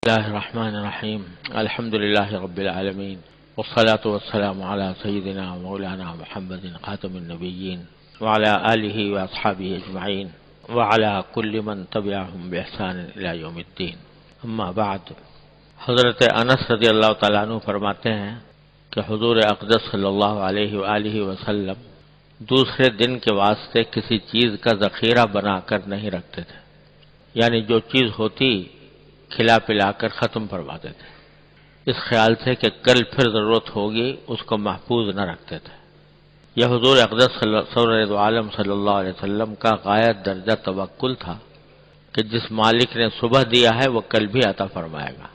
الله الرحمن الرحيم الحمد لله رب العالمين والصلاة والسلام على سيدنا ومولانا محمد خاتم النبيين وعلى آله وأصحابه أجمعين وعلى كل من تبعهم بإحسان إلى يوم الدين اما بعد۔ حضرت انس رضی اللہ تعالیٰ عنہ فرماتے ہیں کہ حضور اقدس صلی اللہ علیہ وآلہ وسلم دوسرے دن کے واسطے کسی چیز کا ذخیرہ بنا کر نہیں رکھتے تھے، یعنی جو چیز ہوتی کھلا پلا کر ختم فرما دیتے، اس خیال سے کہ کل پھر ضرورت ہوگی اس کو محفوظ نہ رکھتے تھے۔ یہ حضور اقدس سرور عالم صلی اللہ علیہ وسلم کا غایت درجہ توکل تھا کہ جس مالک نے صبح دیا ہے وہ کل بھی عطا فرمائے گا۔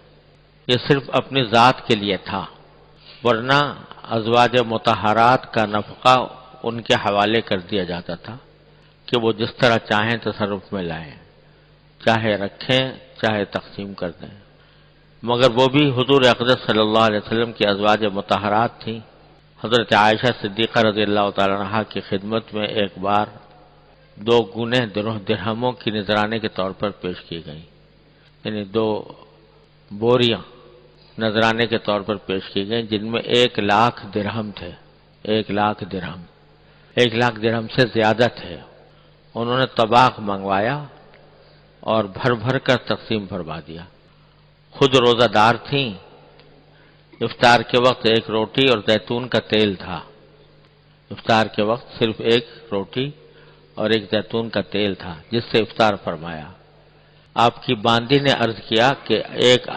یہ صرف اپنی ذات کے لیے تھا، ورنہ ازواج مطہرات کا نفقہ ان کے حوالے کر دیا جاتا تھا کہ وہ جس طرح چاہیں تصرف میں لائیں، چاہے رکھیں چاہے تقسیم کر دیں، مگر وہ بھی حضور اقدس صلی اللہ علیہ وسلم کی ازواج مطہرات تھیں۔ حضرت عائشہ صدیقہ رضی اللہ تعالیٰ عنہا کی خدمت میں ایک بار 2 گنے درہموں کی نذرانے کے طور پر پیش کی گئیں، یعنی 2 بوریاں نذرانے کے طور پر پیش کی گئیں، جن میں 1,00,000 درہم تھے۔ 1,00,000 درہم 1,00,000 درہم سے زیادہ تھے۔ انہوں نے طباخ منگوایا اور بھر بھر کر تقسیم فرما دیا۔ خود روزہ دار تھیں۔ افطار کے وقت 1 روٹی اور زیتون کا تیل تھا۔ افطار کے وقت صرف 1 روٹی اور 1 زیتون کا تیل تھا جس سے افطار فرمایا۔ آپ کی باندی نے عرض کیا کہ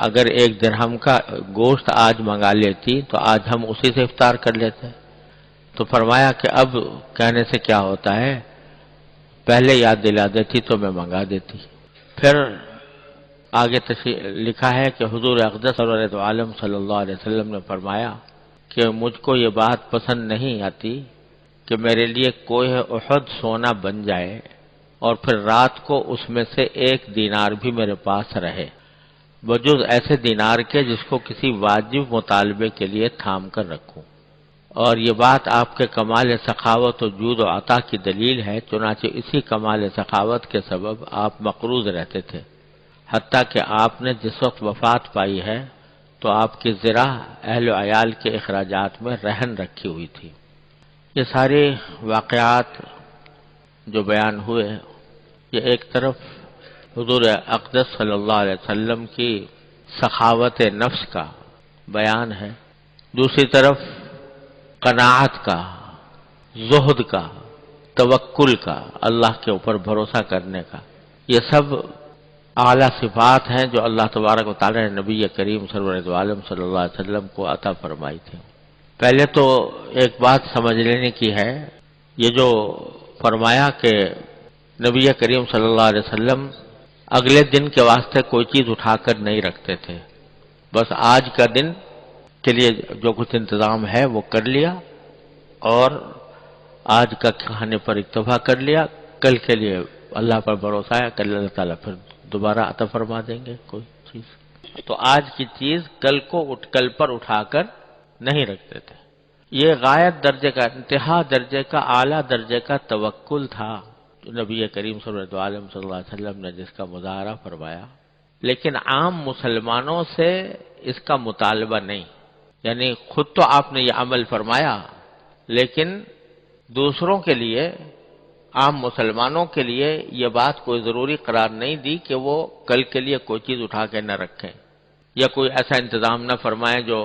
اگر 1 درہم کا گوشت آج منگا لیتی تو آج ہم اسی سے افطار کر لیتے، تو فرمایا کہ اب کہنے سے کیا ہوتا ہے، پہلے یاد دلا دیتی تو میں منگا دیتی۔ پھر آگے لکھا ہے کہ حضور اقدس سرور عالم صلی اللہ علیہ وسلم نے فرمایا کہ مجھ کو یہ بات پسند نہیں آتی کہ میرے لیے کوہ احد سونا بن جائے اور پھر رات کو اس میں سے 1 دینار بھی میرے پاس رہے، بجز ایسے دینار کے جس کو کسی واجب مطالبے کے لیے تھام کر رکھوں۔ اور یہ بات آپ کے کمال سخاوت و جود و عطا کی دلیل ہے، چنانچہ اسی کمال سخاوت کے سبب آپ مقروض رہتے تھے، حتیٰ کہ آپ نے جس وقت وفات پائی ہے تو آپ کی زرہ اہل و عیال کے اخراجات میں رہن رکھی ہوئی تھی۔ یہ سارے واقعات جو بیان ہوئے، یہ ایک طرف حضور اقدس صلی اللہ علیہ وسلم کی سخاوت نفس کا بیان ہے، دوسری طرف قناعت کا، زہد کا، توکل کا، اللہ کے اوپر بھروسہ کرنے کا۔ یہ سب اعلیٰ صفات ہیں جو اللہ تبارک و تعالی نے نبی کریم سرور عالم صلی اللہ علیہ وسلم کو عطا فرمائی تھی۔ پہلے تو ایک بات سمجھ لینے کی ہے، یہ جو فرمایا کہ نبی کریم صلی اللہ علیہ وسلم اگلے دن کے واسطے کوئی چیز اٹھا کر نہیں رکھتے تھے، بس آج کا دن کے لیے جو کچھ انتظام ہے وہ کر لیا اور آج کا کھانے پر اکتفا کر لیا، کل کے لیے اللہ پر بھروسہ ہے، کل اللہ تعالیٰ پھر دوبارہ عطا فرما دیں گے کوئی چیز۔ تو آج کی چیز کل پر اٹھا کر نہیں رکھتے تھے۔ یہ غایت درجے کا، انتہا درجے کا، اعلیٰ درجے کا توکل تھا جو نبی کریم صلی اللہ علیہ وسلم نے جس کا مظاہرہ فرمایا، لیکن عام مسلمانوں سے اس کا مطالبہ نہیں، یعنی خود تو آپ نے یہ عمل فرمایا لیکن دوسروں کے لیے، عام مسلمانوں کے لیے یہ بات کوئی ضروری قرار نہیں دی کہ وہ کل کے لیے کوئی چیز اٹھا کے نہ رکھیں یا کوئی ایسا انتظام نہ فرمائیں جو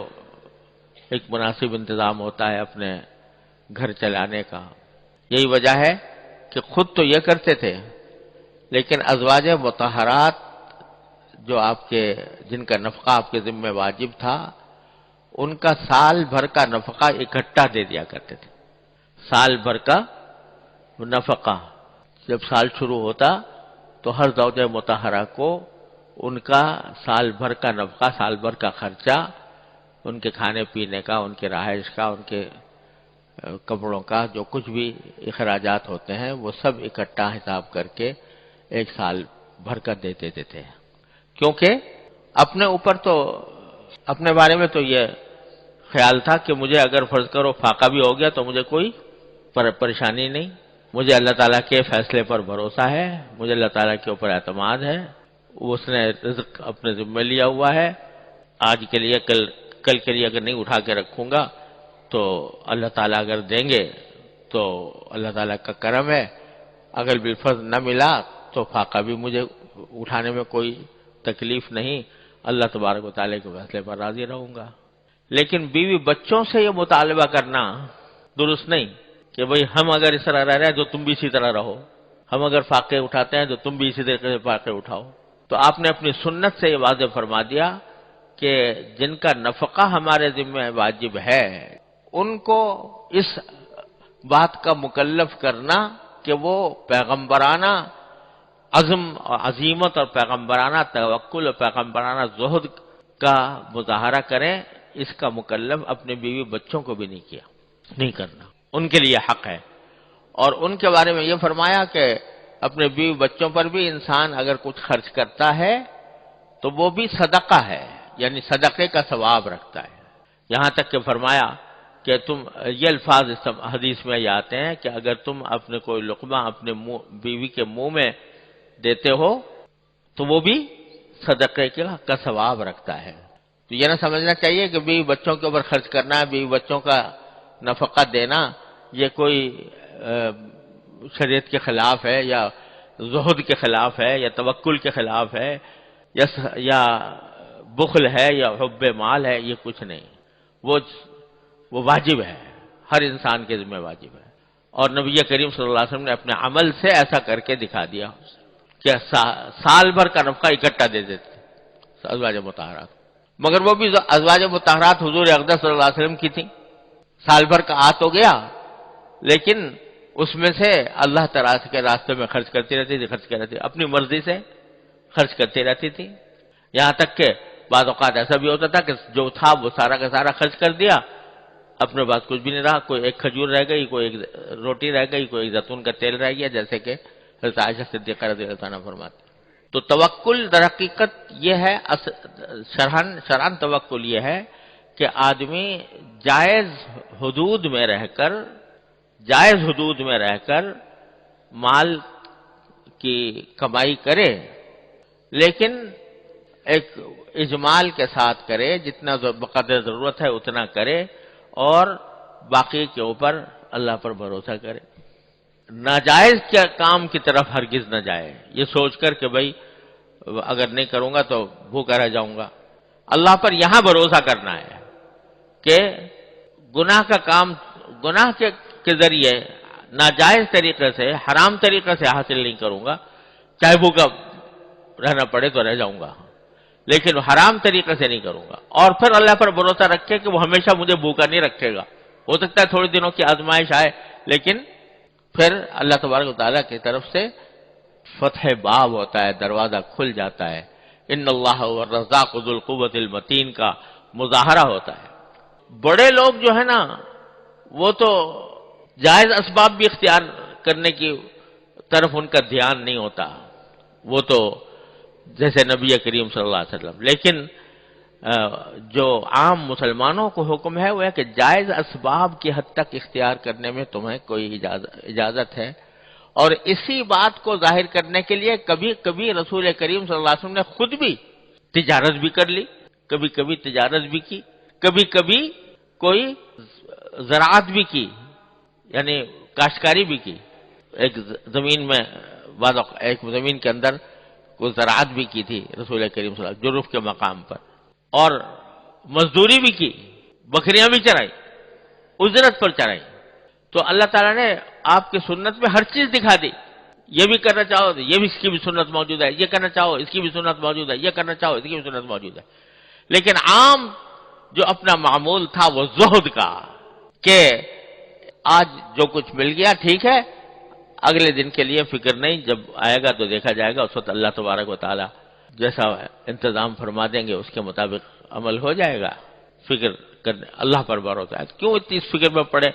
ایک مناسب انتظام ہوتا ہے اپنے گھر چلانے کا۔ یہی وجہ ہے کہ خود تو یہ کرتے تھے لیکن ازواج مطہرات جو جن کا نفقہ آپ کے ذمہ واجب تھا، ان کا سال بھر کا نفقہ اکٹھا دے دیا کرتے تھے۔ سال بھر کا نفقہ جب سال شروع ہوتا تو ہر زوجہ مطہرہ کو ان کا سال بھر کا نفقہ، سال بھر کا خرچہ، ان کے کھانے پینے کا، ان کے رہائش کا، ان کے کپڑوں کا، جو کچھ بھی اخراجات ہوتے ہیں وہ سب اکٹھا حساب کر کے 1 سال بھر کا دیتے تھے، کیونکہ اپنے اوپر تو، اپنے بارے میں تو یہ خیال تھا کہ مجھے اگر فرض کرو فاقہ بھی ہو گیا تو مجھے کوئی پریشانی نہیں، مجھے اللہ تعالیٰ کے فیصلے پر بھروسہ ہے، مجھے اللہ تعالیٰ کے اوپر اعتماد ہے، اس نے رزق اپنے ذمہ لیا ہوا ہے، آج کے لیے کل کے لیے اگر نہیں اٹھا کے رکھوں گا تو اللہ تعالیٰ اگر دیں گے تو اللہ تعالیٰ کا کرم ہے، اگر بالفرض نہ ملا تو فاقہ بھی مجھے اٹھانے میں کوئی تکلیف نہیں، اللہ تبارک و تعالیٰ کے فیصلے پر راضی رہوں گا۔ لیکن بیوی بچوں سے یہ مطالبہ کرنا درست نہیں کہ بھئی ہم اگر اس طرح رہ رہے ہیں تو تم بھی اسی طرح رہو، ہم اگر فاقے اٹھاتے ہیں تو تم بھی اسی طریقے سے فاقے اٹھاؤ۔ تو آپ نے اپنی سنت سے یہ واضح فرما دیا کہ جن کا نفقہ ہمارے ذمہ واجب ہے ان کو اس بات کا مکلف کرنا کہ وہ پیغمبرانہ عزیمت اور پیغمبرانہ توکل اور پیغمبرانہ زہد کا مظاہرہ کریں، اس کا مکلف اپنے بیوی بچوں کو بھی نہیں کرنا، ان کے لیے حق ہے۔ اور ان کے بارے میں یہ فرمایا کہ اپنے بیوی بچوں پر بھی انسان اگر کچھ خرچ کرتا ہے تو وہ بھی صدقہ ہے، یعنی صدقے کا ثواب رکھتا ہے۔ یہاں تک کہ فرمایا کہ تم یہ الفاظ حدیث میں یہ آتے ہیں کہ اگر تم اپنے کوئی لقمہ اپنے بیوی کے منہ میں دیتے ہو تو وہ بھی صدقے کا ثواب رکھتا ہے۔ تو یہ نہ سمجھنا چاہیے کہ بیوی بچوں کے اوپر خرچ کرنا، بیوی بچوں کا نفقہ دینا یہ کوئی شریعت کے خلاف ہے یا زہد کے خلاف ہے یا توکل کے خلاف ہے یا بخل ہے یا حب مال ہے، یہ کچھ نہیں، وہ واجب ہے، ہر انسان کے ذمہ واجب ہے۔ اور نبی کریم صلی اللہ علیہ وسلم نے اپنے عمل سے ایسا کر کے دکھا دیا کہ سال بھر کا نفقہ اکٹھا دے دیتے ازواج مطہرات، مگر وہ بھی ازواج مطہرات حضور اقدس صلی اللہ علیہ وسلم کی تھیں۔ سال بھر کا آ تو گیا لیکن اس میں سے اللہ تعالیٰ کے راستے میں خرچ کرتی رہتی، اپنی مرضی سے خرچ کرتی رہتی تھی، یہاں تک کہ بعض اوقات ایسا بھی ہوتا تھا کہ جو تھا وہ سارا کا سارا خرچ کر دیا، اپنے پاس کچھ بھی نہیں رہا، کوئی ایک کھجور رہ گئی، کوئی ایک روٹی رہ گئی، کوئی زیتون کا تیل رہ گیا، جیسے کہ حضرت عائشہ صدیقہ رضی اللہ عنہ فرماتے۔ تو توکل در حقیقت یہ ہے، شرعاً توکل یہ ہے کہ آدمی جائز حدود میں رہ کر مال کی کمائی کرے، لیکن ایک اجمال کے ساتھ کرے، جتنا بقدر ضرورت ہے اتنا کرے اور باقی کے اوپر اللہ پر بھروسہ کرے۔ ناجائز کے کام کی طرف ہرگز نہ جائے یہ سوچ کر کہ بھئی اگر نہیں کروں گا تو بھوکا رہ جاؤں گا۔ اللہ پر یہاں بھروسہ کرنا ہے کہ گناہ کا کام گناہ کے ذریعے ناجائز طریقے سے، حرام طریقے سے حاصل نہیں کروں گا، چاہے بھوکا رہنا پڑے تو رہ جاؤں گا، لیکن حرام طریقے سے نہیں کروں گا۔ اور پھر اللہ پر بھروسہ رکھے کہ وہ ہمیشہ مجھے بھوکا نہیں رکھے گا، ہو سکتا ہے تھوڑے دنوں کی آزمائش آئے لیکن پھر اللہ تبارک و تعالیٰ کی طرف سے فتح باب ہوتا ہے، دروازہ کھل جاتا ہے، ان اللہ والرزاق ذو القوۃ المتین کا مظاہرہ ہوتا ہے۔ بڑے لوگ جو ہے نا وہ تو جائز اسباب بھی اختیار کرنے کی طرف ان کا دھیان نہیں ہوتا، وہ تو جیسے نبی کریم صلی اللہ علیہ وسلم، لیکن جو عام مسلمانوں کو حکم ہے وہ ہے کہ جائز اسباب کی حد تک اختیار کرنے میں تمہیں کوئی اجازت ہے۔ اور اسی بات کو ظاہر کرنے کے لیے کبھی کبھی رسول کریم صلی اللہ علیہ وسلم نے خود بھی تجارت بھی کر لی، کبھی تجارت بھی کی، کبھی کوئی زراعت بھی کی، یعنی کاشتکاری بھی کی، ایک زمین کے اندر کوئی زراعت بھی کی تھی رسول کریم صلی اللہ علیہ وسلم جرف کے مقام پر، اور مزدوری بھی کی، بکریاں بھی چرائی، اجرت پر چرائی۔ تو اللہ تعالیٰ نے آپ کی سنت میں ہر چیز دکھا دی، یہ بھی کرنا چاہو تو یہ بھی اس کی بھی سنت موجود ہے، یہ کرنا چاہو اس کی بھی سنت موجود ہے، یہ کرنا چاہو اس کی بھی سنت موجود ہے۔ لیکن عام جو اپنا معمول تھا وہ زہد کا، کہ آج جو کچھ مل گیا ٹھیک ہے، اگلے دن کے لیے فکر نہیں، جب آئے گا تو دیکھا جائے گا، اس وقت اللہ تبارک و تعالیٰ جیسا انتظام فرما دیں گے اس کے مطابق عمل ہو جائے گا۔ فکر کرنے اللہ پر بھروسہ ہے، کیوں اتنی اس فکر میں پڑے؟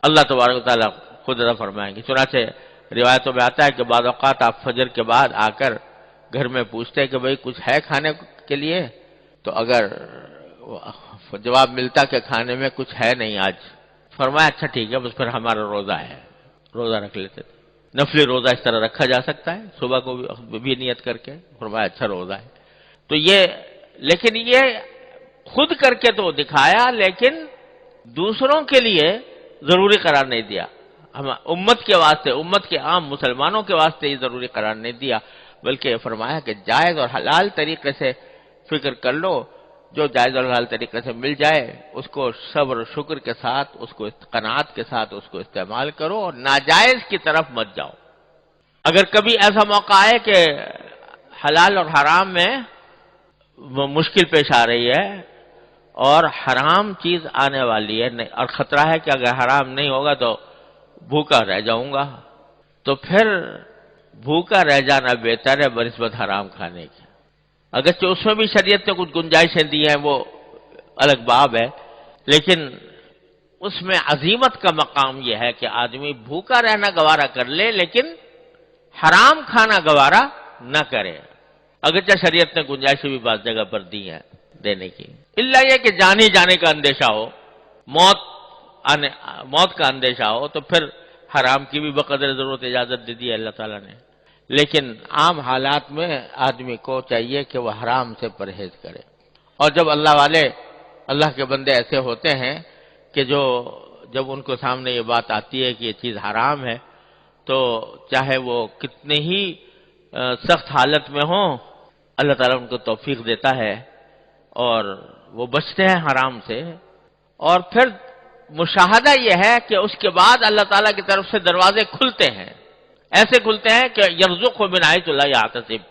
اللہ تبارک و تعالیٰ خود ادا فرمائیں گے۔ چنانچہ روایتوں میں آتا ہے کہ بعض اوقات آپ فجر کے بعد آ کر گھر میں پوچھتے ہیں کہ بھئی کچھ ہے کھانے کے لیے، تو اگر جواب ملتا کہ کھانے میں کچھ ہے نہیں آج، فرمایا اچھا ٹھیک ہے، بس پھر ہمارا روزہ ہے، روزہ رکھ لیتے تھے۔ نفلی روزہ اس طرح رکھا جا سکتا ہے، صبح کو بھی نیت کر کے، فرمایا اچھا روزہ ہے. تو لیکن یہ خود کر کے تو دکھایا، لیکن دوسروں کے لیے ضروری قرار نہیں دیا. ہم امت کے واسطے، امت کے عام مسلمانوں کے واسطے یہ ضروری قرار نہیں دیا، بلکہ فرمایا کہ جائز اور حلال طریقے سے فکر کر لو، جو جائز اور حلال طریقے سے مل جائے اس کو صبر و شکر کے ساتھ، اس کو قناعت کے ساتھ اس کو استعمال کرو، اور ناجائز کی طرف مت جاؤ. اگر کبھی ایسا موقع آئے کہ حلال اور حرام میں مشکل پیش آ رہی ہے اور حرام چیز آنے والی ہے، اور خطرہ ہے کہ اگر حرام نہیں ہوگا تو بھوکا رہ جاؤں گا، تو پھر بھوکا رہ جانا بہتر ہے بنسبت حرام کھانے کی. اگرچہ اس میں بھی شریعت نے کچھ گنجائشیں دی ہیں، وہ الگ باب ہے، لیکن اس میں عزیمت کا مقام یہ ہے کہ آدمی بھوکا رہنا گوارا کر لے لیکن حرام کھانا گوارا نہ کرے. اگرچہ شریعت نے گنجائشیں بھی بعض جگہ پر دی ہیں دینے کی، الا یہ کہ جان ہی جانے کا اندیشہ ہو، موت کا اندیشہ ہو، تو پھر حرام کی بھی بقدر ضرورت اجازت دے دی ہے اللہ تعالیٰ نے. لیکن عام حالات میں آدمی کو چاہیے کہ وہ حرام سے پرہیز کرے. اور جب اللہ والے، اللہ کے بندے ایسے ہوتے ہیں کہ جب ان کو سامنے یہ بات آتی ہے کہ یہ چیز حرام ہے، تو چاہے وہ کتنے ہی سخت حالت میں ہوں، اللہ تعالیٰ ان کو توفیق دیتا ہے اور وہ بچتے ہیں حرام سے. اور پھر مشاہدہ یہ ہے کہ اس کے بعد اللہ تعالیٰ کی طرف سے دروازے کھلتے ہیں، ایسے کھلتے ہیں کہ یرزقہ من حیث لا یحتسب.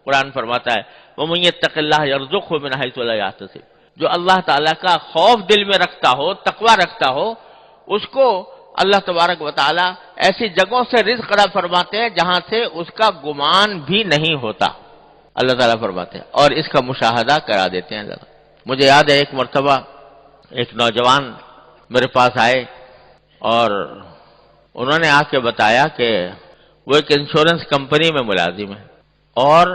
قرآن فرماتا ہے وَمَن یتق اللہ یرزقہ من حیث لا یحتسب. جو اللہ تعالیٰ کا خوف دل میں رکھتا ہو، تقوی رکھتا ہو، اس کو اللہ تبارک و تعالیٰ ایسی جگہوں سے رزق عطا فرماتے ہیں جہاں سے اس کا گمان بھی نہیں ہوتا، اللہ تعالیٰ فرماتے ہیں، اور اس کا مشاہدہ کرا دیتے ہیں اللہ. مجھے یاد ہے ایک مرتبہ ایک نوجوان میرے پاس آئے اور انہوں نے آ کے بتایا کہ وہ ایک انشورنس کمپنی میں ملازم ہے، اور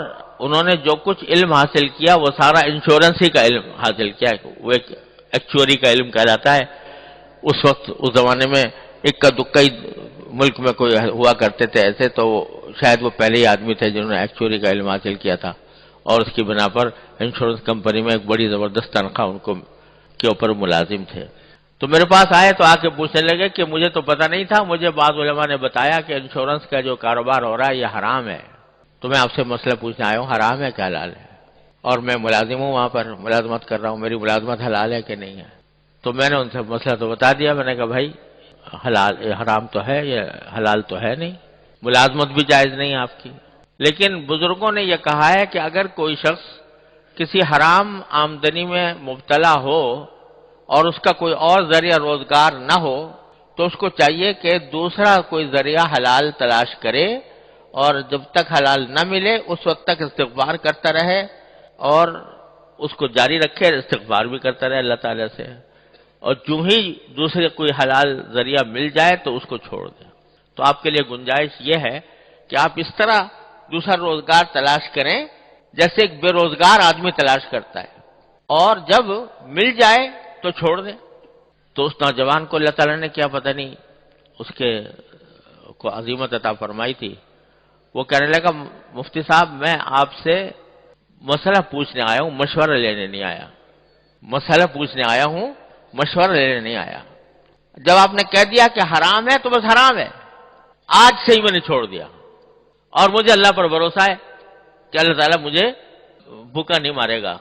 انہوں نے جو کچھ علم حاصل کیا وہ سارا انشورنس ہی کا علم حاصل کیا. وہ ایک ایکچوری کا علم کہلاتا ہے. اس وقت اس زمانے میں اکا دکا ہی ملک میں کوئی ہوا کرتے تھے ایسے، تو شاید وہ پہلے ہی آدمی تھے جنہوں نے ایکچوری کا علم حاصل کیا تھا، اور اس کی بنا پر انشورنس کمپنی میں ایک بڑی زبردست تنخواہ ان کو کے اوپر ملازم تھے. تو میرے پاس آئے تو آ کے پوچھنے لگے کہ مجھے تو پتہ نہیں تھا، مجھے بعض علماء نے بتایا کہ انشورنس کا جو کاروبار ہو رہا ہے یہ حرام ہے، تو میں آپ سے مسئلہ پوچھنے آیا ہوں، حرام ہے کہ حلال ہے؟ اور میں ملازم ہوں، وہاں پر ملازمت کر رہا ہوں، میری ملازمت حلال ہے کہ نہیں ہے؟ تو میں نے ان سے مسئلہ تو بتا دیا. میں نے کہا بھائی حرام تو ہے، یہ حلال تو ہے نہیں، ملازمت بھی جائز نہیں آپ کی. لیکن بزرگوں نے یہ کہا ہے کہ اگر کوئی شخص کسی حرام آمدنی میں مبتلا ہو اور اس کا کوئی اور ذریعہ روزگار نہ ہو، تو اس کو چاہیے کہ دوسرا کوئی ذریعہ حلال تلاش کرے، اور جب تک حلال نہ ملے اس وقت تک استغفار کرتا رہے، اور اس کو جاری رکھے، استغفار بھی کرتا رہے اللہ تعالیٰ سے، اور جو ہی دوسرے کوئی حلال ذریعہ مل جائے تو اس کو چھوڑ دیں. تو آپ کے لیے گنجائش یہ ہے کہ آپ اس طرح دوسرا روزگار تلاش کریں جیسے ایک بے روزگار آدمی تلاش کرتا ہے، اور جب مل جائے تو چھوڑ دیں. تو اس نوجوان کو اللہ تعالیٰ نے کیا پتہ نہیں اس کے کو عظیمت عطا فرمائی تھی. وہ کہنے لگا مفتی صاحب میں آپ سے مسئلہ پوچھنے آیا ہوں، مشورہ لینے نہیں آیا. مسئلہ پوچھنے آیا ہوں، مشورہ لینے نہیں آیا. جب آپ نے کہہ دیا کہ حرام ہے تو بس حرام ہے، آج سے ہی میں نے چھوڑ دیا، اور مجھے اللہ پر بھروسہ ہے کہ اللہ تعالیٰ مجھے بھوکا نہیں مارے گا.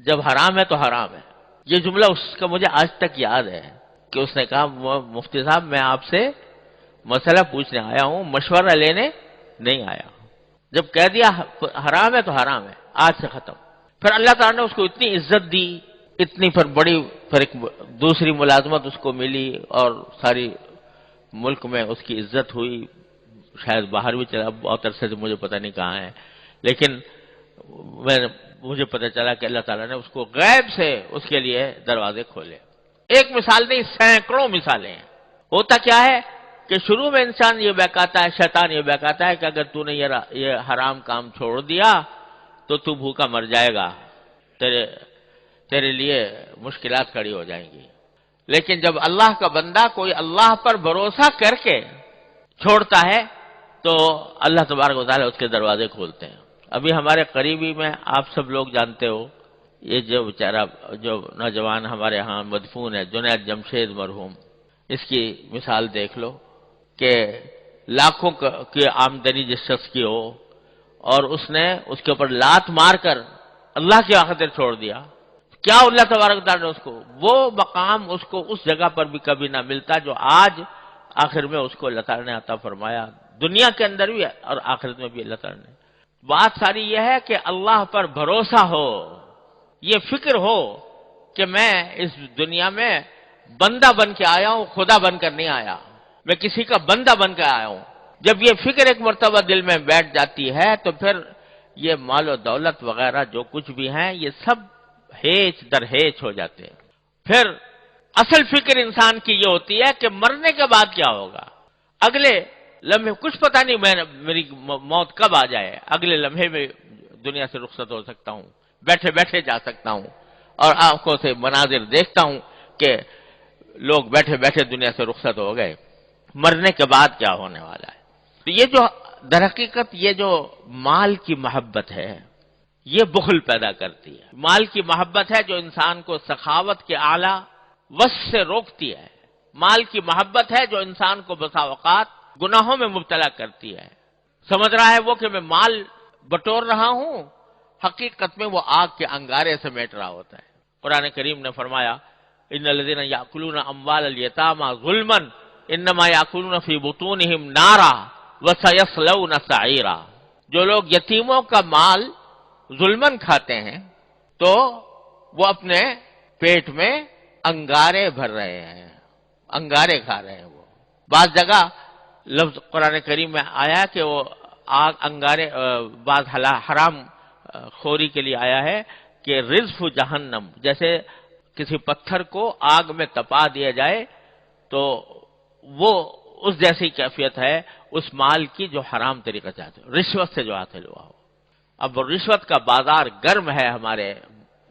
جب حرام ہے تو حرام ہے. یہ جملہ اس کا مجھے آج تک یاد ہے کہ اس نے کہا مفتی صاحب میں آپ سے مسئلہ پوچھنے آیا ہوں، مشورہ لینے نہیں آیا. جب کہہ دیا حرام ہے تو حرام ہے، آج سے ختم. پھر اللہ تعالیٰ نے اس کو اتنی عزت دی، اتنی پھر بڑی، پھر ایک دوسری ملازمت اس کو ملی، اور ساری ملک میں اس کی عزت ہوئی. شاید باہر بھی چلا، بہت عرصے سے مجھے پتہ نہیں کہاں ہے، لیکن مجھے پتہ چلا کہ اللہ تعالیٰ نے اس کو غیب سے اس کے لیے دروازے کھولے. ایک مثال نہیں، سینکڑوں مثالیں ہیں. ہوتا کیا ہے کہ شروع میں انسان یہ بہکاتا ہے، شیطان یہ بہکاتا ہے کہ اگر تو نے یہ حرام کام چھوڑ دیا تو تو بھوکا مر جائے گا، تیرے لیے مشکلات کھڑی ہو جائیں گی. لیکن جب اللہ کا بندہ کوئی اللہ پر بھروسہ کر کے چھوڑتا ہے تو اللہ تبارک و تعالیٰ اس کے دروازے کھولتے ہیں۔ ابھی ہمارے قریبی میں آپ سب لوگ جانتے ہو، یہ جو بیچارہ جو نوجوان ہمارے ہاں مدفون ہے، جنید جمشید مرحوم، اس کی مثال دیکھ لو کہ لاکھوں کی آمدنی جس شخص کی ہو اور اس نے اس کے اوپر لات مار کر اللہ کی خاطر چھوڑ دیا، کیا اللہ تبارک و تعالیٰ نے اس کو وہ مقام اس کو اس جگہ پر بھی کبھی نہ ملتا جو آج آخر میں اس کو اللہ تعالیٰ نے عطا فرمایا، دنیا کے اندر بھی اور آخرت میں بھی اللہ تعالیٰ نے۔ بات ساری یہ ہے کہ اللہ پر بھروسہ ہو، یہ فکر ہو کہ میں اس دنیا میں بندہ بن کے آیا ہوں، خدا بن کر نہیں آیا، میں کسی کا بندہ بن کر آیا ہوں۔ جب یہ فکر ایک مرتبہ دل میں بیٹھ جاتی ہے تو پھر یہ مال و دولت وغیرہ جو کچھ بھی ہیں یہ سب ہیچ در ہیچ ہو جاتے ہیں۔ پھر اصل فکر انسان کی یہ ہوتی ہے کہ مرنے کے بعد کیا ہوگا، اگلے لمحے کچھ پتہ نہیں میری موت کب آ جائے، اگلے لمحے میں دنیا سے رخصت ہو سکتا ہوں، بیٹھے بیٹھے جا سکتا ہوں، اور آنکھوں سے مناظر دیکھتا ہوں کہ لوگ بیٹھے بیٹھے دنیا سے رخصت ہو گئے، مرنے کے بعد کیا ہونے والا ہے۔ تو یہ جو در حقیقت یہ جو مال کی محبت ہے یہ بخل پیدا کرتی ہے، مال کی محبت ہے جو انسان کو سخاوت کے اعلیٰ وصف سے روکتی ہے، مال کی محبت ہے جو انسان کو بسا اوقات گناہوں میں مبتلا کرتی ہے، سمجھ رہا ہے وہ کہ میں مال بٹور رہا ہوں، حقیقت میں وہ آگ کے انگارے سمیٹ رہا ہوتا ہے۔ قرآن کریم نے فرمایا ان الذین یاکلون اموال الیتامی ظلما انما یاکلون فی بطونہم نارا وسیصلون سعیرا، جو لوگ یتیموں کا مال ظلمن کھاتے ہیں تو وہ اپنے پیٹ میں انگارے بھر رہے ہیں، انگارے کھا رہے ہیں۔ وہ بعض جگہ لفظ قرآن کریم میں آیا کہ وہ آگ انگارے، بعض حرام خوری کے لیے آیا ہے کہ رزف جہنم، جیسے کسی پتھر کو آگ میں تپا دیا جائے تو وہ اس جیسی کیفیت ہے اس مال کی جو حرام طریقے سے رشوت سے جو حاصل ہوا ہو۔ اب رشوت کا بازار گرم ہے ہمارے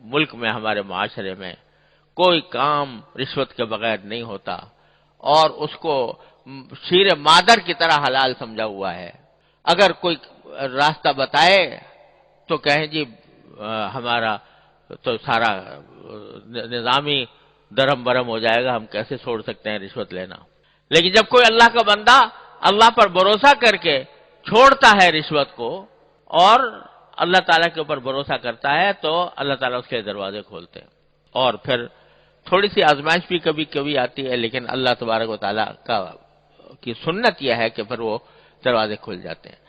ملک میں، ہمارے معاشرے میں، کوئی کام رشوت کے بغیر نہیں ہوتا، اور اس کو شیر مادر کی طرح حلال سمجھا ہوا ہے۔ اگر کوئی راستہ بتائے تو کہیں جی ہمارا تو سارا نظامی درم برم ہو جائے گا، ہم کیسے چھوڑ سکتے ہیں رشوت لینا۔ لیکن جب کوئی اللہ کا بندہ اللہ پر بھروسہ کر کے چھوڑتا ہے رشوت کو اور اللہ تعالیٰ کے اوپر بھروسہ کرتا ہے تو اللہ تعالیٰ اس کے دروازے کھولتے ہیں، اور پھر تھوڑی سی آزمائش بھی کبھی کبھی آتی ہے، لیکن اللہ تبارک و تعالیٰ کی سنت یہ ہے کہ پھر وہ دروازے کھل جاتے ہیں۔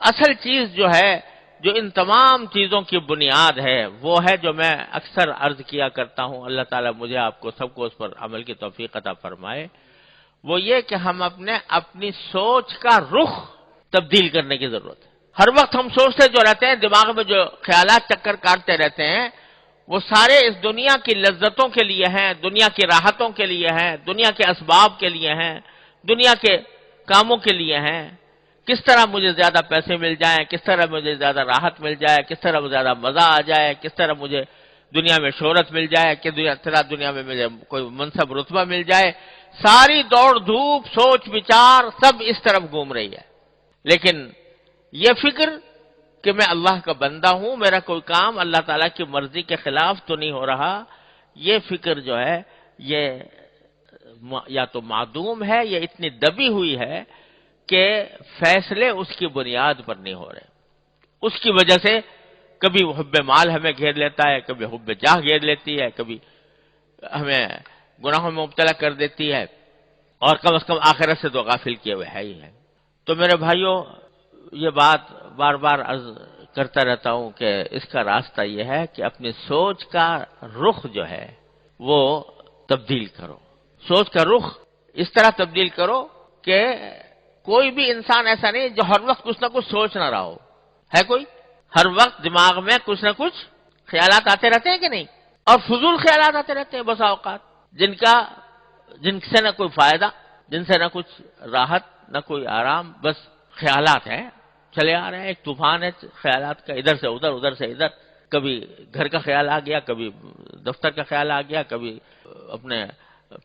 اصل چیز جو ہے، جو ان تمام چیزوں کی بنیاد ہے، وہ ہے جو میں اکثر عرض کیا کرتا ہوں، اللہ تعالیٰ مجھے آپ کو سب کو اس پر عمل کی توفیق عطا فرمائے، وہ یہ کہ ہم اپنی سوچ کا رخ تبدیل کرنے کی ضرورت ہے۔ ہر وقت ہم سوچتے جو رہتے ہیں، دماغ میں جو خیالات چکر کاٹتے رہتے ہیں، وہ سارے اس دنیا کی لذتوں کے لیے ہیں، دنیا کی راحتوں کے لیے ہیں، دنیا کے اسباب کے لیے ہیں، دنیا کے کاموں کے لیے ہیں۔ کس طرح مجھے زیادہ پیسے مل جائیں، کس طرح مجھے زیادہ راحت مل جائے، کس طرح زیادہ مزہ آ جائے، کس طرح مجھے دنیا میں شہرت مل جائے، کس طرح دنیا میں مجھے کوئی منصب رتبہ مل جائے، ساری دوڑ دھوپ سوچ بچار سب اس طرف گھوم رہی ہے۔ لیکن یہ فکر کہ میں اللہ کا بندہ ہوں، میرا کوئی کام اللہ تعالیٰ کی مرضی کے خلاف تو نہیں ہو رہا، یہ فکر جو ہے یہ یا تو معدوم ہے یا اتنی دبی ہوئی ہے کہ فیصلے اس کی بنیاد پر نہیں ہو رہے۔ اس کی وجہ سے کبھی حب مال ہمیں گھیر لیتا ہے، کبھی حب جاہ گھیر لیتی ہے، کبھی ہمیں گناہوں میں مبتلا کر دیتی ہے، اور کم از کم آخرت سے تو غافل کیے ہوئے ہے ہی ہے۔ تو میرے بھائیوں، یہ بات بار بار عرض کرتا رہتا ہوں کہ اس کا راستہ یہ ہے کہ اپنی سوچ کا رخ جو ہے وہ تبدیل کرو، سوچ کا رخ اس طرح تبدیل کرو کہ کوئی بھی انسان ایسا نہیں جو ہر وقت کچھ نہ کچھ سوچ نہ رہا ہو۔ ہے کوئی؟ ہر وقت دماغ میں کچھ نہ کچھ خیالات آتے رہتے ہیں کہ نہیں؟ اور فضول خیالات آتے رہتے ہیں بسا اوقات، جن سے نہ کوئی فائدہ، جن سے نہ کچھ راحت، نہ کوئی آرام، بس خیالات ہیں چلے آ رہے ہیں۔ ایک طوفان ہے خیالات کا، ادھر سے ادھر، ادھر سے ادھر، کبھی گھر کا خیال آ گیا، کبھی دفتر کا خیال آ گیا، کبھی اپنے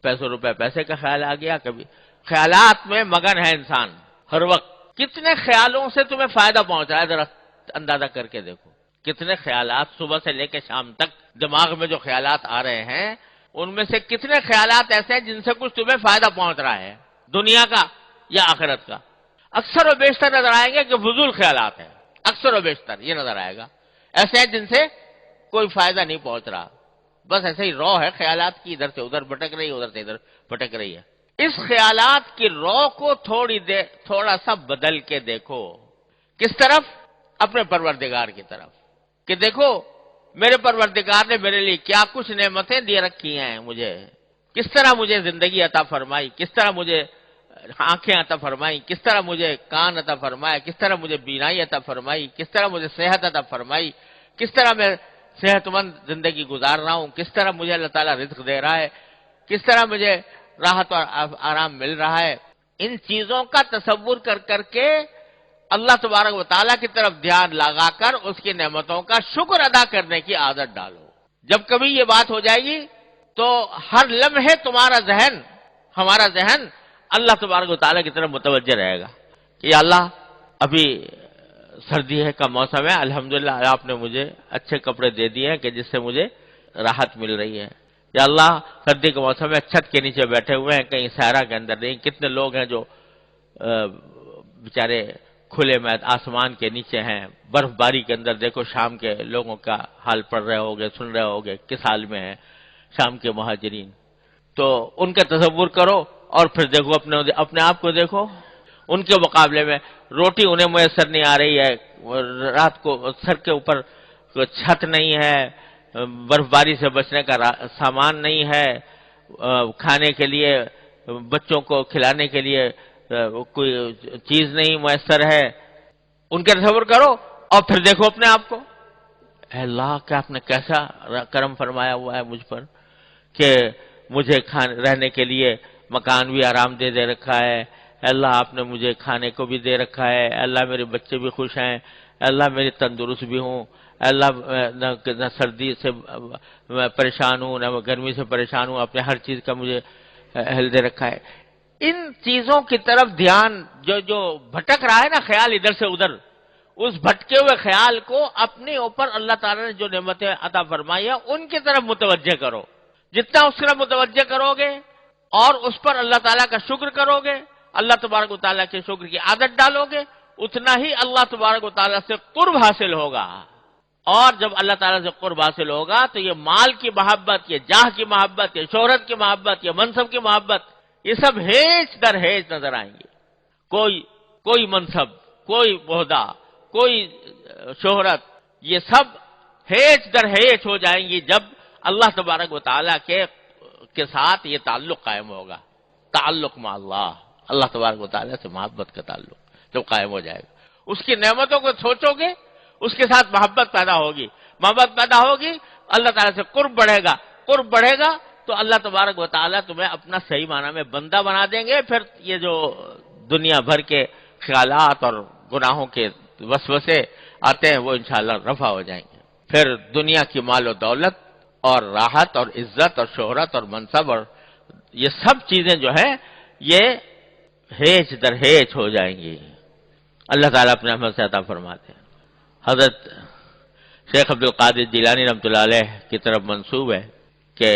پیسے کا خیال آ گیا، کبھی خیالات میں مگن ہے انسان ہر وقت۔ کتنے خیالوں سے تمہیں فائدہ پہنچ رہا ہے ذرا اندازہ کر کے دیکھو. کتنے خیالات صبح سے لے کے شام تک دماغ میں جو خیالات آ رہے ہیں ان میں سے کتنے خیالات ایسے ہیں جن سے کچھ تمہیں فائدہ پہنچ رہا ہے دنیا کا یا آخرت کا. اکثر و بیشتر نظر آئیں گے کہ فضول خیالات ہیں. اکثر و بیشتر یہ نظر آئے گا ایسے ہیں جن سے کوئی فائدہ نہیں پہنچ رہا. بس ایسے ہی رو ہے خیالات کی، ادھر سے ادھر بھٹک رہی ہے، ادھر سے ادھر بھٹک رہی ہے. اس خیالات کی رو کو تھوڑا سا بدل کے دیکھو. کس طرف؟ اپنے پروردگار کی طرف. کہ دیکھو میرے پروردگار نے میرے لیے کیا کچھ نعمتیں دے رکھی ہیں مجھے، کس طرح مجھے زندگی عطا فرمائی، کس طرح مجھے آنکھیں عطا فرمائی، کس طرح مجھے کان عطا فرمایا، کس طرح مجھے بینائی عطا فرمائی، کس طرح مجھے صحت عطا فرمائی، کس طرح میں صحت مند زندگی گزار رہا ہوں، کس طرح مجھے اللہ تعالیٰ رزق دے رہا ہے، کس طرح مجھے راحت اور آرام مل رہا ہے. ان چیزوں کا تصور کر کر کے اللہ تبارک و تعالیٰ کی طرف دھیان لگا کر اس کی نعمتوں کا شکر ادا کرنے کی عادت ڈالو. جب کبھی یہ بات ہو جائے گی تو ہر لمحے ہمارا ذہن اللہ تبارک و تعالیٰ کی طرف متوجہ رہے گا کہ اللہ ابھی سردی کا موسم ہے، الحمدللہ آپ نے مجھے اچھے کپڑے دے دیے ہیں کہ جس سے مجھے راحت مل رہی ہے. یا اللہ سردی کے موسم میں چھت کے نیچے بیٹھے ہوئے ہیں، کہیں صحرا کے اندر نہیں. کتنے لوگ ہیں جو بیچارے کھلے میں آسمان کے نیچے ہیں، برف باری کے اندر. دیکھو شام کے لوگوں کا حال پڑھ رہے ہوگے، سن رہے ہوگے کس حال میں ہیں شام کے مہاجرین. تو ان کا تصور کرو اور پھر دیکھو اپنے آپ کو دیکھو. ان کے مقابلے میں روٹی انہیں میسر نہیں آ رہی ہے، رات کو سر کے اوپر چھت نہیں ہے، برف باری سے بچنے کا سامان نہیں ہے، کھانے کے لیے بچوں کو کھلانے کے لیے کوئی چیز نہیں میسر ہے. ان کا تصور کرو اور پھر دیکھو اپنے آپ کو. اے اللہ کہ آپ نے کیسا کرم فرمایا ہوا ہے مجھ پر کہ مجھے رہنے کے لیے مکان بھی آرام دے رکھا ہے. اے اللہ آپ نے مجھے کھانے کو بھی دے رکھا ہے. اے اللہ میرے بچے بھی خوش ہیں. اے اللہ میری تندرست بھی ہوں. اے اللہ نہ سردی سے میں پریشان ہوں، نہ گرمی سے پریشان ہوں. آپ نے ہر چیز کا مجھے اہل دے رکھا ہے. ان چیزوں کی طرف دھیان جو بھٹک رہا ہے نا خیال ادھر سے ادھر، اس بھٹکے ہوئے خیال کو اپنے اوپر اللہ تعالیٰ نے جو نعمتیں عطا فرمائی ہیں ان کی طرف متوجہ کرو. جتنا اس طرف متوجہ کرو گے اور اس پر اللہ تعالیٰ کا شکر کرو گے، اللہ تبارک و تعالیٰ کے شکر کی عادت ڈالو گے، اتنا ہی اللہ تبارک و تعالیٰ سے قرب حاصل ہوگا. اور جب اللہ تعالیٰ سے قرب حاصل ہوگا تو یہ مال کی محبت، یہ جاہ کی محبت، یہ شہرت کی محبت، یہ منصب کی محبت، یہ سب ہیچ در ہیچ نظر آئیں گے. کوئی منصب، کوئی عہدہ، کوئی شہرت، یہ سب ہیچ در ہیچ ہو جائیں گی جب اللہ تبارک و تعالیٰ کے ساتھ یہ تعلق قائم ہوگا. تعلق مع اللہ تبارک و تعالیٰ سے محبت کا تعلق جب قائم ہو جائے گا، اس کی نعمتوں کو سوچو گے، اس کے ساتھ محبت پیدا ہوگی. محبت پیدا ہوگی، اللہ تعالیٰ سے قرب بڑھے گا تو اللہ تبارک و تعالیٰ تمہیں اپنا صحیح معنی میں بندہ بنا دیں گے. پھر یہ جو دنیا بھر کے خیالات اور گناہوں کے وسوسے آتے ہیں وہ انشاءاللہ رفع ہو جائیں گے. پھر دنیا کی مال و دولت اور راحت اور عزت اور شہرت اور منصب اور یہ سب چیزیں جو ہیں یہ ہیچ در ہیچ ہو جائیں گی. اللہ تعالیٰ اپنے رحمت سے عطا فرماتے ہیں. حضرت شیخ عبدالقادر جیلانی رحمۃ اللہ علیہ کی طرف منسوب ہے کہ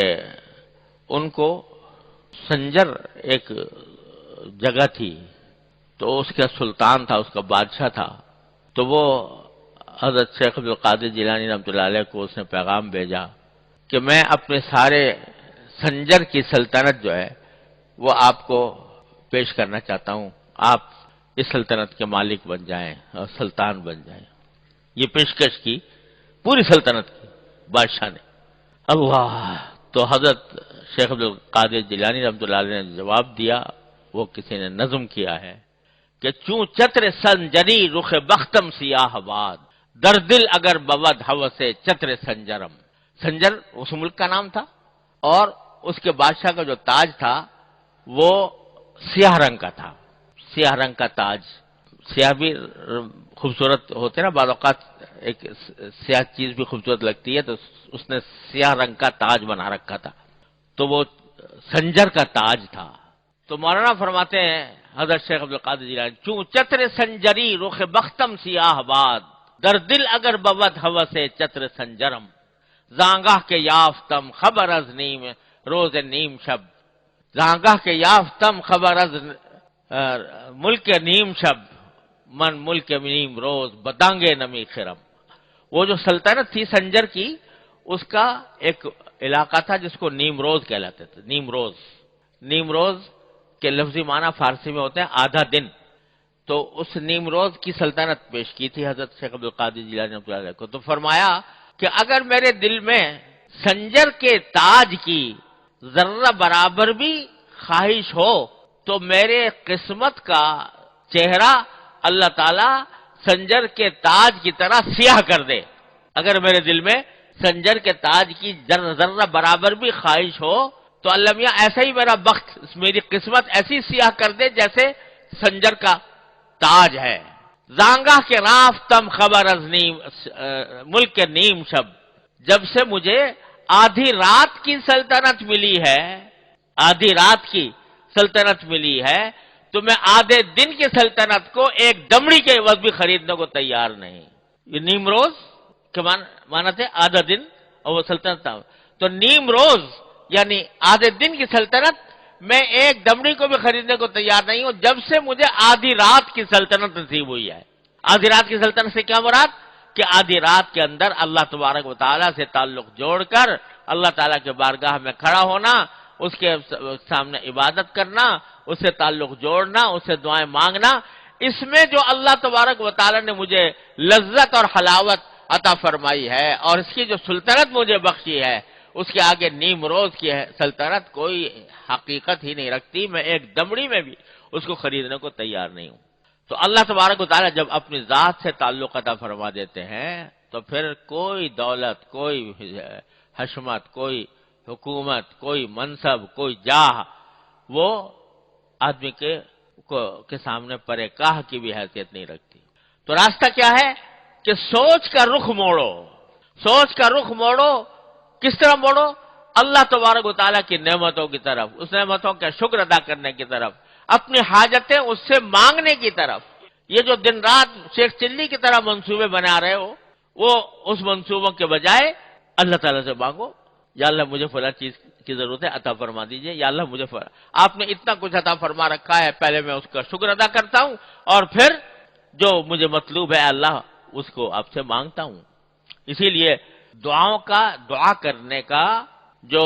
ان کو سنجر ایک جگہ تھی تو اس کا سلطان تھا، اس کا بادشاہ تھا. تو وہ حضرت شیخ عبدالقادر جیلانی رحمۃ اللہ علیہ کو اس نے پیغام بھیجا کہ میں اپنے سارے سنجر کی سلطنت جو ہے وہ آپ کو پیش کرنا چاہتا ہوں، آپ اس سلطنت کے مالک بن جائیں اور سلطان بن جائیں. یہ پیشکش کی پوری سلطنت کی بادشاہ نے. اللہ تو حضرت شیخ عبدالقادر جیلانی رحمۃ اللہ علیہ نے جواب دیا، وہ کسی نے نظم کیا ہے کہ چوں چتر سنجری رخ بختم سیاہ باد، در دل اگر بود ہوس چتر سنجرم. سنجر اس ملک کا نام تھا اور اس کے بادشاہ کا جو تاج تھا وہ سیاہ رنگ کا تھا. سیاہ رنگ کا تاج، سیاہ بھی خوبصورت ہوتے نا بعض اوقات، ایک سیاہ چیز بھی خوبصورت لگتی ہے، تو اس نے سیاہ رنگ کا تاج بنا رکھا تھا. تو وہ سنجر کا تاج تھا. تو مولانا فرماتے ہیں حضرت شیخ عبدالقادر جیلانی، چوں چتر سنجری رخ بختم سیاہ باد، در دل اگر بود ہوس چتر سنجرم، زانگاہ کے یافتم خبر از نیم روز نیم شب، زانگاہ کے یافتم خبر از ملک نیم شب، من ملک نیم روز بدانگ نمی خرم۔ وہ جو سلطنت تھی سنجر کی، اس کا ایک علاقہ تھا جس کو نیمروز کہلاتے تھے۔ نیمروز، نیمروز کے لفظی معنی فارسی میں ہوتے ہیں آدھا دن، تو اس نیمروز کی سلطنت پیش کی تھی حضرت شیخ عبدالقادر جیلانی رحمۃ اللہ علیہ کو۔ تو فرمایا کہ اگر میرے دل میں سنجر کے تاج کی ذرہ برابر بھی خواہش ہو تو میرے قسمت کا چہرہ اللہ تعالیٰ سنجر کے تاج کی طرح سیاہ کر دے۔ اگر میرے دل میں سنجر کے تاج کی ذرہ برابر بھی خواہش ہو تو اللہ میاں ایسا ہی میرا بخت، میری قسمت ایسی سیاہ کر دے جیسے سنجر کا تاج ہے۔ زانگاہ کے رافتم خبر از نیم ملک نیم شب، جب سے مجھے آدھی رات کی سلطنت ملی ہے، آدھی رات کی سلطنت ملی ہے، تو میں آدھے دن کی سلطنت کو ایک دمڑی کے عوض بھی خریدنے کو تیار نہیں۔ یہ نیمروز کے معنی تھے آدھا دن، اور وہ سلطنت تھا۔ تو نیمروز یعنی آدھے دن کی سلطنت میں ایک دمڑی کو بھی خریدنے کو تیار نہیں ہوں، جب سے مجھے آدھی رات کی سلطنت نصیب ہوئی ہے۔ آدھی رات کی سلطنت سے کیا مراد؟ کہ آدھی رات کے اندر اللہ تبارک و تعالیٰ سے تعلق جوڑ کر اللہ تعالیٰ کے بارگاہ میں کھڑا ہونا، اس کے سامنے عبادت کرنا، اس سے تعلق جوڑنا، اس سے دعائیں مانگنا، اس میں جو اللہ تبارک و تعالیٰ نے مجھے لذت اور حلاوت عطا فرمائی ہے اور اس کی جو سلطنت مجھے بخشی ہے، اس کے آگے نیمروز کی سلطنت کوئی حقیقت ہی نہیں رکھتی۔ میں ایک دمڑی میں بھی اس کو خریدنے کو تیار نہیں ہوں۔ تو اللہ تبارک و تعالیٰ جب اپنی ذات سے تعلق عطا فرما دیتے ہیں تو پھر کوئی دولت، کوئی حشمت، کوئی حکومت، کوئی منصب، کوئی جاہ، وہ آدمی کے سامنے پرے کاہ کی بھی حیثیت نہیں رکھتی۔ تو راستہ کیا ہے کہ سوچ کا رخ موڑو، سوچ کا رخ موڑو۔ کس طرح موڑو؟ اللہ تبارک و تعالیٰ کی نعمتوں کی طرف، اس نعمتوں کا شکر ادا کرنے کی طرف، اپنی حاجتیں اس سے مانگنے کی طرف۔ یہ جو دن رات شیخ چلی کی طرح منصوبے بنا رہے ہو، وہ اس منصوبوں کے بجائے اللہ تعالیٰ سے مانگو، یا اللہ مجھے فلاں چیز کی ضرورت ہے عطا فرما دیجئے، یا اللہ مجھے آپ نے اتنا کچھ عطا فرما رکھا ہے، پہلے میں اس کا شکر ادا کرتا ہوں اور پھر جو مجھے مطلوب ہے اللہ اس کو آپ سے مانگتا ہوں۔ اسی لیے دعا کرنے کا جو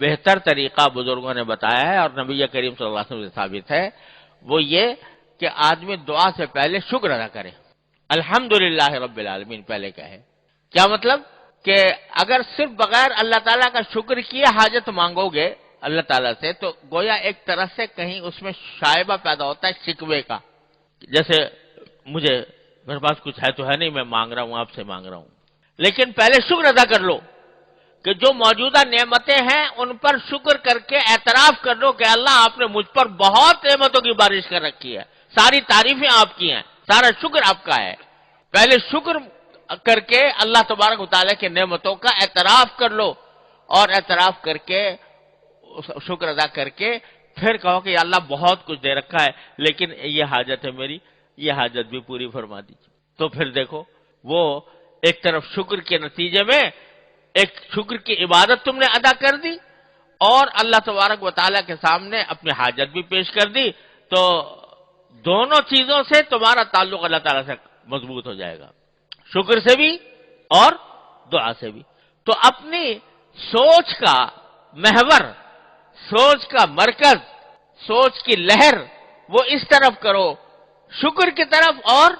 بہتر طریقہ بزرگوں نے بتایا ہے اور نبی کریم صلی اللہ علیہ وسلم سے ثابت ہے، وہ یہ کہ آدمی دعا سے پہلے شکر ادا کرے، الحمدللہ رب العالمین پہلے کہے۔ کیا مطلب؟ کہ اگر صرف بغیر اللہ تعالیٰ کا شکر کیے حاجت مانگو گے اللہ تعالیٰ سے تو گویا ایک طرح سے کہیں اس میں شائبہ پیدا ہوتا ہے شکوے کا، جیسے میرے پاس کچھ ہے تو ہے نہیں، میں مانگ رہا ہوں، آپ سے مانگ رہا ہوں۔ لیکن پہلے شکر ادا کر لو کہ جو موجودہ نعمتیں ہیں ان پر شکر کر کے اعتراف کر لو کہ اللہ آپ نے مجھ پر بہت نعمتوں کی بارش کر رکھی ہے، ساری تعریفیں آپ کی ہیں، سارا شکر آپ کا ہے۔ پہلے شکر کر کے اللہ تبارک و تعالیٰ کے نعمتوں کا اعتراف کر لو، اور اعتراف کر کے شکر ادا کر کے پھر کہو کہ اللہ بہت کچھ دے رکھا ہے لیکن یہ حاجت ہے میری، یہ حاجت بھی پوری فرما دیجیے۔ تو پھر دیکھو وہ ایک طرف شکر کے نتیجے میں ایک شکر کی عبادت تم نے ادا کر دی اور اللہ تبارک و تعالیٰ کے سامنے اپنی حاجت بھی پیش کر دی، تو دونوں چیزوں سے تمہارا تعلق اللہ تعالیٰ سے مضبوط ہو جائے گا، شکر سے بھی اور دعا سے بھی۔ تو اپنی سوچ کا محور، سوچ کا مرکز، سوچ کی لہر وہ اس طرف کرو، شکر کی طرف اور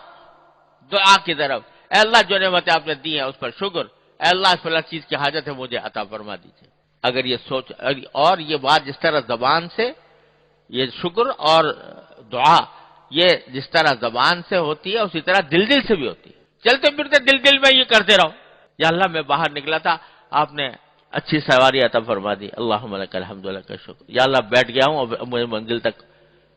دعا کی طرف۔ اے اللہ جو نعمتیں آپ نے دی ہیں اس پر شکر، اے اللہ اس فلاں چیز کی حاجت ہے مجھے عطا فرما دیجیے۔ اگر یہ سوچ اور یہ بات جس طرح زبان سے، یہ شکر اور دعا یہ جس طرح زبان سے ہوتی ہے اسی طرح دل سے بھی ہوتی ہے۔ چلتے پھرتے دل میں یہ کرتے رہو، یا اللہ میں باہر نکلا تھا آپ نے اچھی سواری عطا فرما دی، اللہم لک الحمد لک الشکر، یا اللہ بیٹھ گیا ہوں اب مجھے منزل تک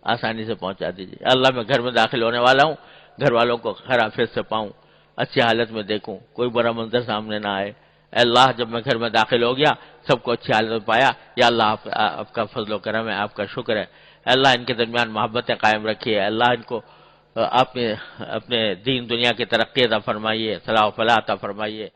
آسانی سے پہنچا دیجیے، اللہ میں گھر میں داخل ہونے والا ہوں، گھر والوں کو خیر عافیت سے پاؤں، اچھی حالت میں دیکھوں، کوئی برا منظر سامنے نہ آئے۔ اے اللہ جب میں گھر میں داخل ہو گیا سب کو اچھی حالت میں پایا، یا اللہ آپ کا فضل و کرم ہے، آپ کا شکر ہے۔ اللہ ان کے درمیان محبتیں قائم رکھیے، اللہ ان کو اپنے دین دنیا کی ترقی عطا فرمائیے، صلاح و فلاح عطا فرمائیے۔